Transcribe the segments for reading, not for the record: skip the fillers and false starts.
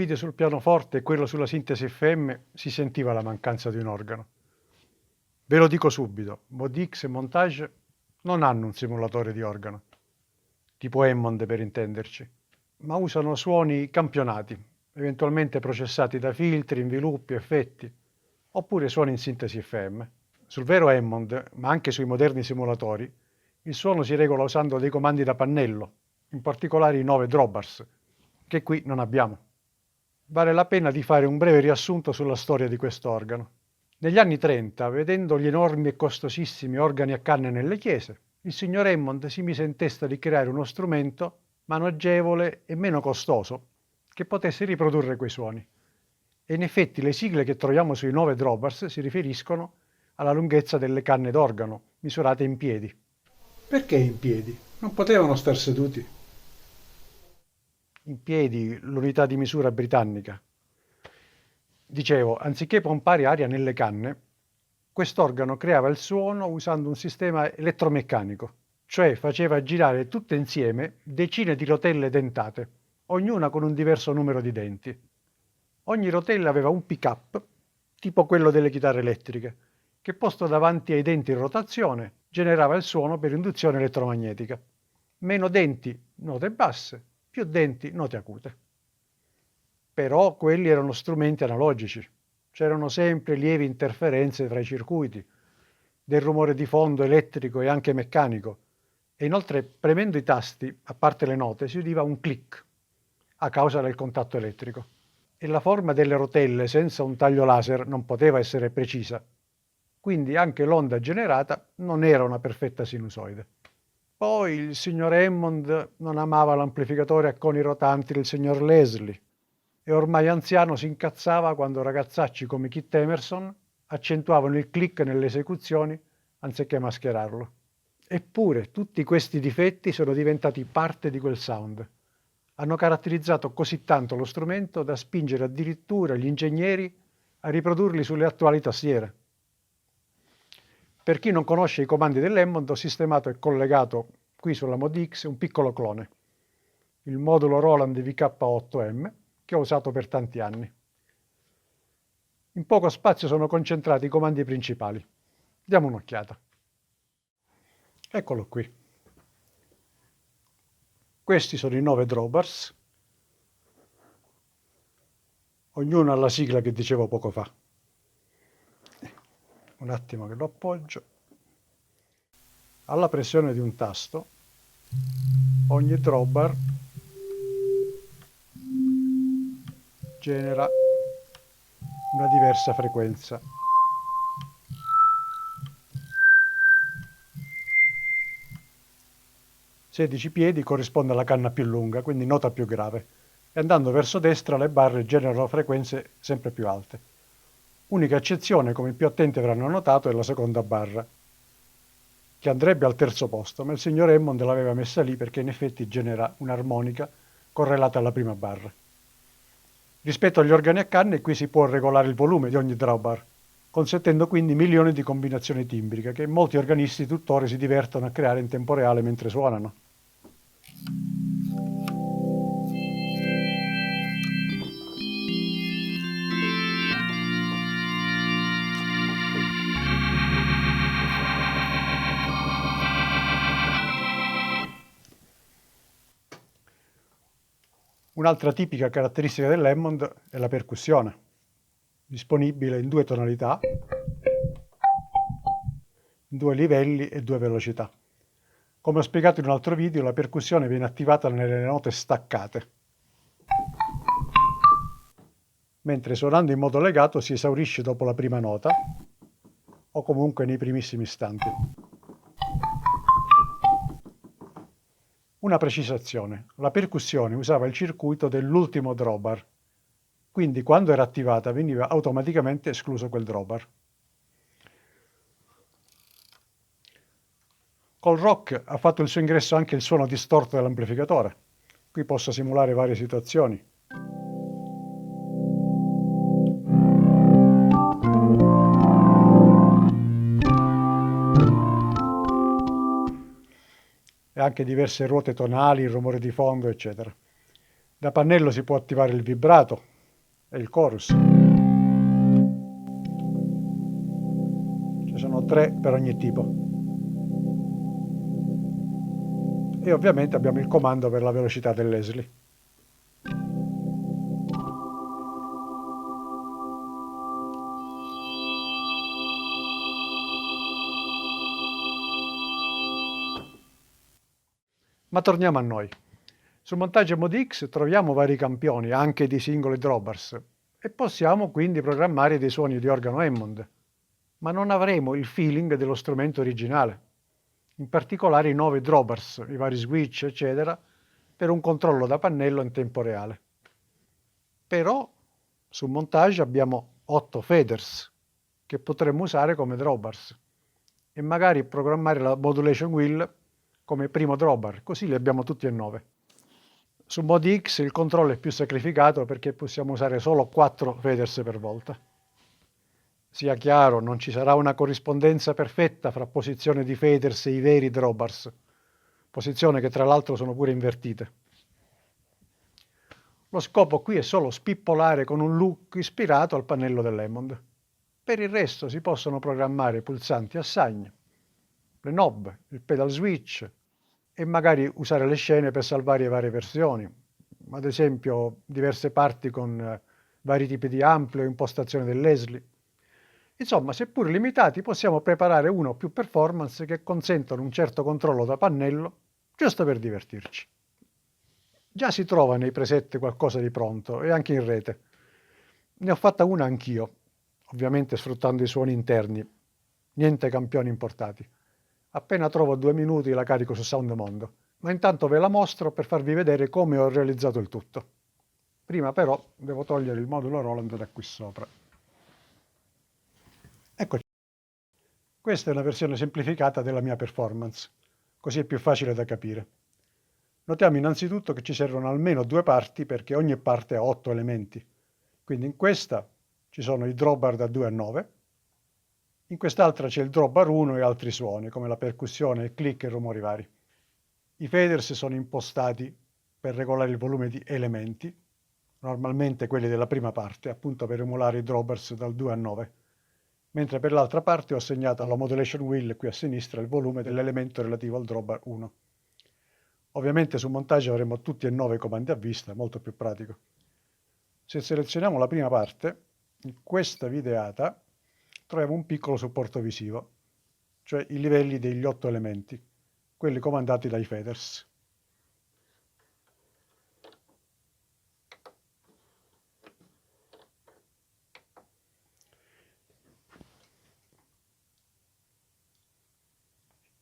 video sul pianoforte e quello sulla sintesi FM si sentiva la mancanza di un organo. Ve lo dico subito, Modix e Montage non hanno un simulatore di organo, tipo Hammond per intenderci, ma usano suoni campionati, eventualmente processati da filtri, inviluppi, effetti, oppure suoni in sintesi FM. Sul vero Hammond, ma anche sui moderni simulatori, il suono si regola usando dei comandi da pannello, in particolare i 9 drawbars, che qui non abbiamo. Vale la pena di fare un breve riassunto sulla storia di questo organo. Negli anni 30, vedendo gli enormi e costosissimi organi a canne nelle chiese, il signor Hammond si mise in testa di creare uno strumento maneggevole e meno costoso che potesse riprodurre quei suoni. E in effetti le sigle che troviamo sui 9 drawbars si riferiscono alla lunghezza delle canne d'organo, misurate in piedi. Perché in piedi? Non potevano star seduti? In piedi, l'unità di misura britannica. Dicevo, anziché pompare aria nelle canne, quest'organo creava il suono usando un sistema elettromeccanico, cioè faceva girare tutte insieme decine di rotelle dentate, ognuna con un diverso numero di denti. Ogni rotella aveva un pick-up, tipo quello delle chitarre elettriche, che posto davanti ai denti in rotazione generava il suono per induzione elettromagnetica. Meno denti, note basse, più denti, note acute. Però quelli erano strumenti analogici. C'erano sempre lievi interferenze tra i circuiti, del rumore di fondo elettrico e anche meccanico. E inoltre, premendo i tasti, a parte le note, si udiva un click a causa del contatto elettrico. E la forma delle rotelle senza un taglio laser non poteva essere precisa. Quindi anche l'onda generata non era una perfetta sinusoide. Poi il signor Hammond non amava l'amplificatore a coni rotanti del signor Leslie e ormai anziano si incazzava quando ragazzacci come Kit Emerson accentuavano il click nelle esecuzioni anziché mascherarlo. Eppure tutti questi difetti sono diventati parte di quel sound. Hanno caratterizzato così tanto lo strumento da spingere addirittura gli ingegneri a riprodurli sulle attuali tastiere. Per chi non conosce i comandi dell'Hammond, ho sistemato e collegato qui sulla Modix un piccolo clone, il modulo Roland VK8M, che ho usato per tanti anni. In poco spazio sono concentrati i comandi principali. Diamo un'occhiata. Eccolo qui. Questi sono i 9 drawbars, ognuno ha la sigla che dicevo poco fa. Un attimo che lo appoggio. Alla pressione di un tasto, ogni drawbar genera una diversa frequenza. Sedici piedi corrisponde alla canna più lunga, quindi nota più grave, e andando verso destra le barre generano frequenze sempre più alte. Unica eccezione, come i più attenti avranno notato, è la seconda barra, che andrebbe al terzo posto, ma il signor Hammond l'aveva messa lì perché in effetti genera un'armonica correlata alla prima barra. Rispetto agli organi a canne, qui si può regolare il volume di ogni drawbar, consentendo quindi milioni di combinazioni timbriche che molti organisti tuttora si divertono a creare in tempo reale mentre suonano. Un'altra tipica caratteristica dell'Hammond è la percussione, disponibile in 2 tonalità, in 2 livelli e 2 velocità. Come ho spiegato in un altro video, la percussione viene attivata nelle note staccate, mentre suonando in modo legato si esaurisce dopo la prima nota o comunque nei primissimi istanti. Una precisazione, la percussione usava il circuito dell'ultimo drawbar, quindi quando era attivata veniva automaticamente escluso quel drawbar. Col rock ha fatto il suo ingresso anche il suono distorto dell'amplificatore. Qui posso simulare varie situazioni. E anche diverse ruote tonali, il rumore di fondo, eccetera. Da pannello si può attivare il vibrato, e il chorus. Ci sono 3 per ogni tipo. E ovviamente abbiamo il comando per la velocità del Leslie. Ma torniamo a noi. Sul montaggio ModX troviamo vari campioni, anche di singoli drawbars, e possiamo quindi programmare dei suoni di organo Hammond, ma non avremo il feeling dello strumento originale, in particolare i 9 drawbars, i vari switch, eccetera, per un controllo da pannello in tempo reale. Però sul montage abbiamo 8 faders che potremmo usare come drawbars e magari programmare la modulation wheel come primo drawbar, così li abbiamo tutti e 9. Su ModX il controllo è più sacrificato perché possiamo usare solo 4 faders per volta. Sia chiaro, non ci sarà una corrispondenza perfetta fra posizione di faders e i veri drawbars, posizione che tra l'altro sono pure invertite. Lo scopo qui è solo spippolare con un look ispirato al pannello dell'Hammond. Per il resto si possono programmare i pulsanti assign, le knob, il pedal switch e magari usare le scene per salvare varie versioni, ad esempio diverse parti con vari tipi di ampli o impostazione del Leslie. Insomma, seppur limitati, possiamo preparare uno o più performance che consentono un certo controllo da pannello, giusto per divertirci. Già si trova nei preset qualcosa di pronto e anche in rete. Ne ho fatta una anch'io, ovviamente sfruttando i suoni interni, niente campioni importati. Appena trovo 2 minuti la carico su Soundmondo, ma intanto ve la mostro per farvi vedere come ho realizzato il tutto. Prima però devo togliere il modulo Roland da qui sopra. Eccoci. Questa è una versione semplificata della mia performance, così è più facile da capire. Notiamo innanzitutto che ci servono almeno 2 parti perché ogni parte ha 8 elementi. Quindi in questa ci sono i drawbar da 2 a 9, in quest'altra c'è il drawbar 1 e altri suoni come la percussione, il click e rumori vari. I faders sono impostati per regolare il volume di elementi, normalmente quelli della prima parte, appunto per emulare i drawbars dal 2 a 9, mentre per l'altra parte ho assegnato alla modulation wheel qui a sinistra il volume dell'elemento relativo al drawbar 1. Ovviamente sul montaggio avremo tutti e 9 comandi a vista, molto più pratico. Se selezioniamo la prima parte, in questa videata troviamo un piccolo supporto visivo, cioè i livelli degli 8 elementi, quelli comandati dai faders.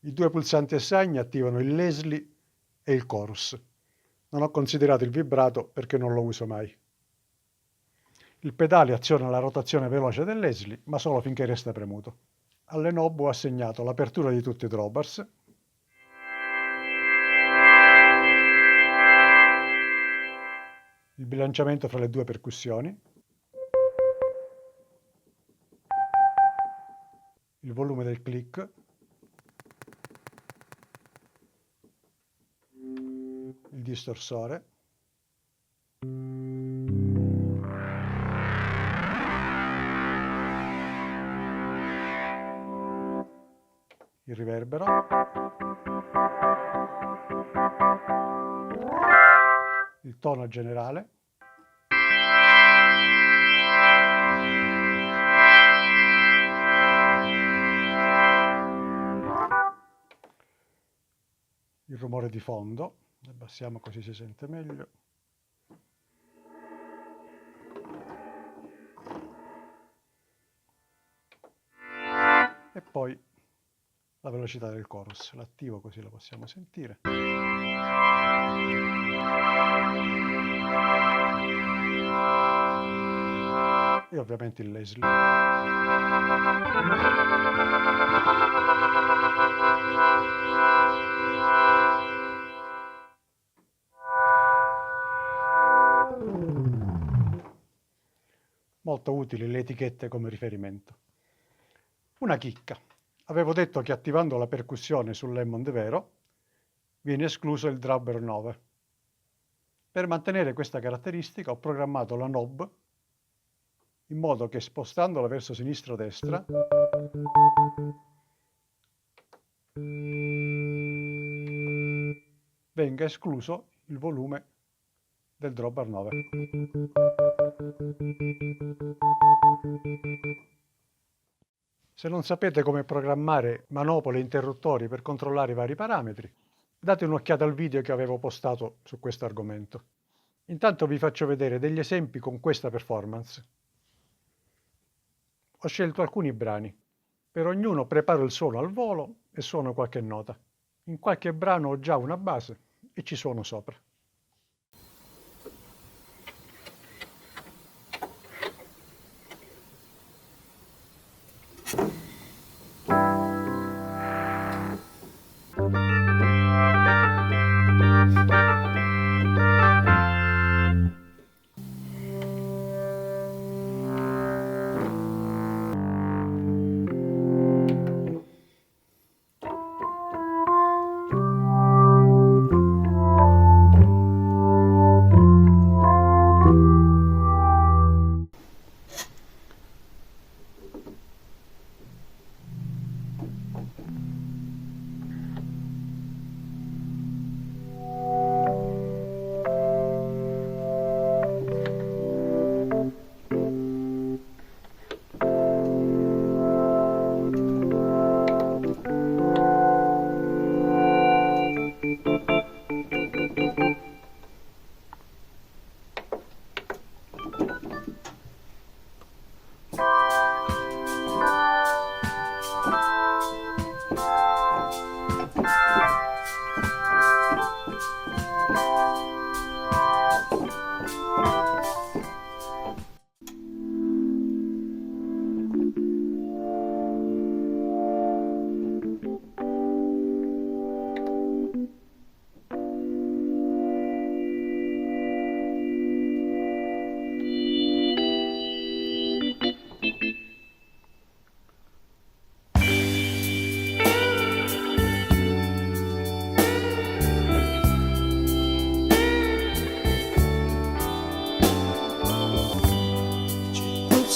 I 2 pulsanti assign attivano il Leslie e il chorus. Non ho considerato il vibrato perché non lo uso mai. Il pedale aziona la rotazione veloce del Leslie, ma solo finché resta premuto. Alle knob ho assegnato l'apertura di tutti i drawbars, il bilanciamento fra le 2 percussioni, il volume del click, il distorsore, il riverbero, il tono generale, il rumore di fondo, abbassiamo così si sente meglio, e poi la velocità del chorus, l'attivo così lo possiamo sentire. E ovviamente il Leslie. Molto utili le etichette come riferimento. Una chicca. Avevo detto che attivando la percussione sull'Hammond vero viene escluso il drawbar 9. Per mantenere questa caratteristica ho programmato la knob in modo che spostandola verso sinistra o destra venga escluso il volume del drawbar 9. Se non sapete come programmare manopole e interruttori per controllare i vari parametri, date un'occhiata al video che avevo postato su questo argomento. Intanto vi faccio vedere degli esempi con questa performance. Ho scelto alcuni brani. Per ognuno preparo il suono al volo e suono qualche nota. In qualche brano ho già una base e ci suono sopra.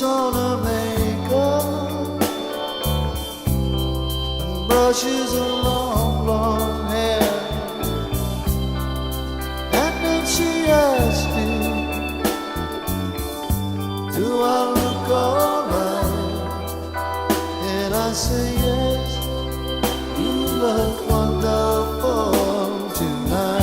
On her makeup and brushes her long blonde hair, and then she asked me, do I look alright? And I say yes, you look wonderful tonight.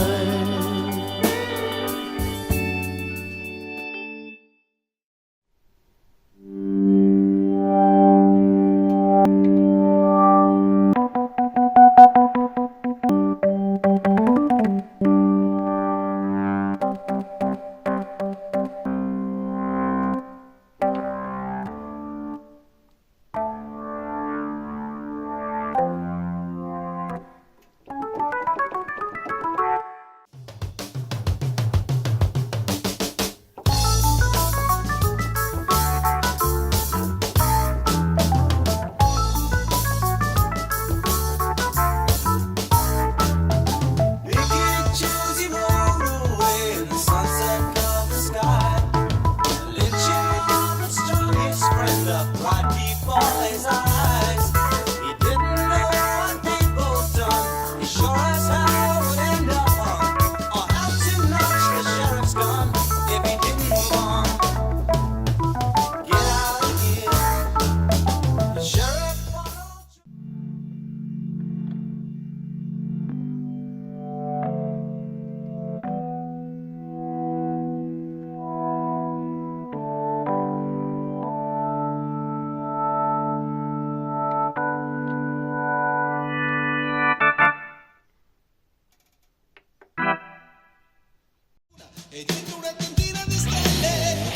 E dentro una cantina di stelle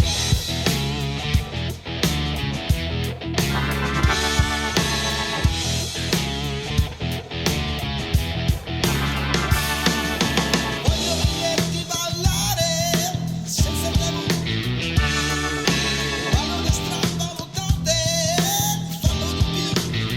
voglio vederti ballare senza tabù, ballo che strappano tante, fanno di più.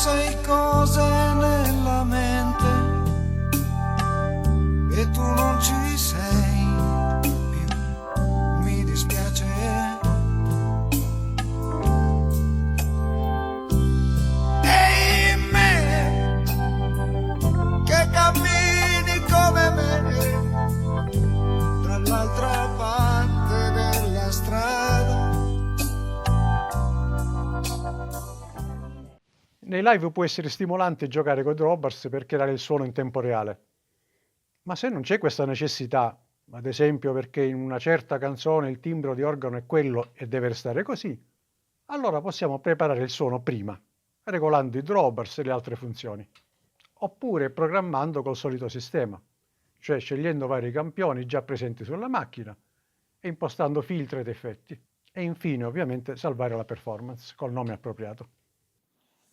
sei cose nella mente e tu non ci sei più, mi dispiace. E me che cammini come me dall'altra parte della strada. Nei live può essere stimolante giocare con Dropbars per creare il suono in tempo reale. Ma se non c'è questa necessità, ad esempio perché in una certa canzone il timbro di organo è quello e deve restare così, allora possiamo preparare il suono prima, regolando i drawbars e le altre funzioni, oppure programmando col solito sistema, cioè scegliendo vari campioni già presenti sulla macchina e impostando filtri ed effetti, e infine ovviamente salvare la performance col nome appropriato.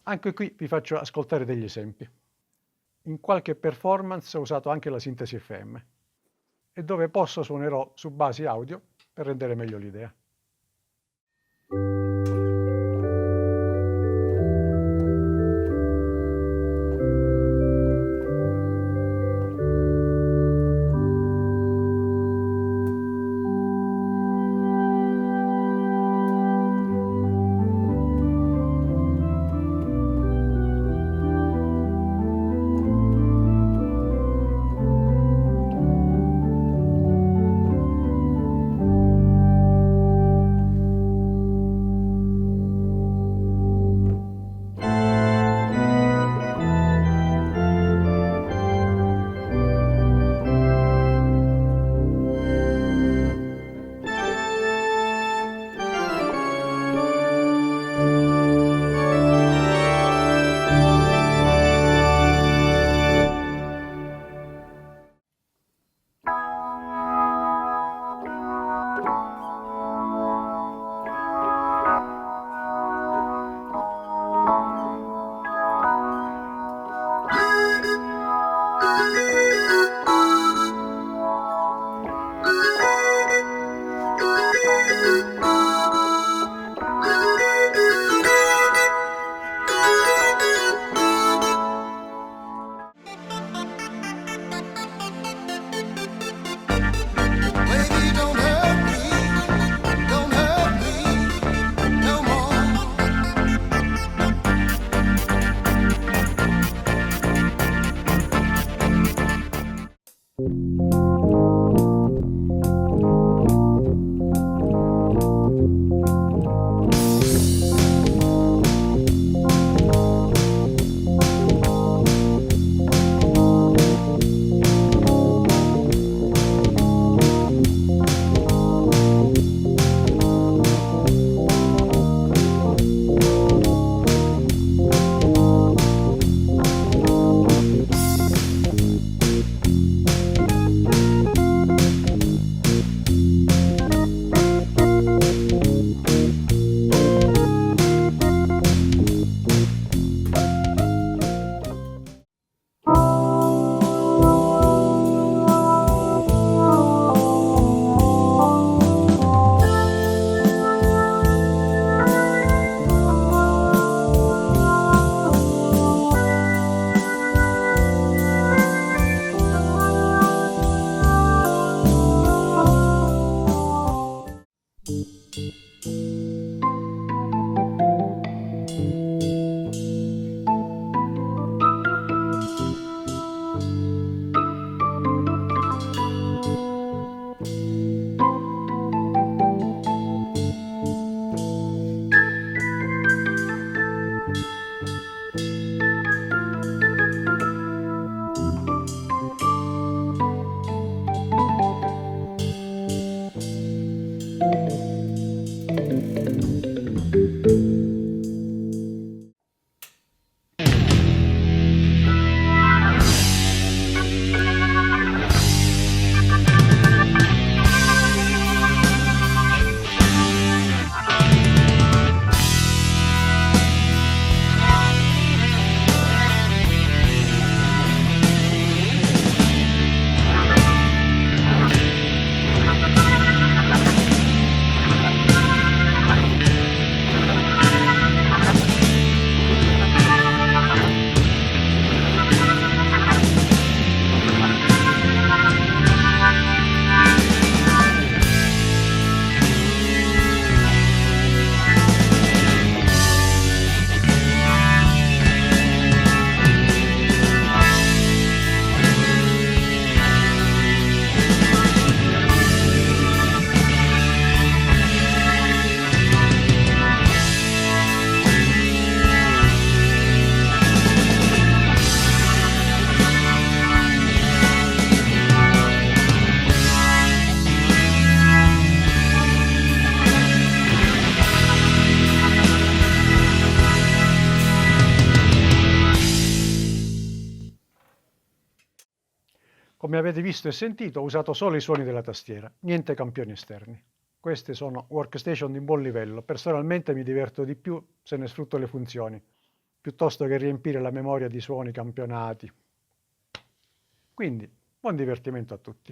Anche qui vi faccio ascoltare degli esempi. In qualche performance ho usato anche la sintesi FM e dove posso suonerò su basi audio per rendere meglio l'idea. Baby, don't hurt me no more. Come avete visto e sentito, ho usato solo i suoni della tastiera, niente campioni esterni. Queste sono workstation di buon livello. Personalmente mi diverto di più se ne sfrutto le funzioni, piuttosto che riempire la memoria di suoni campionati. Quindi, buon divertimento a tutti.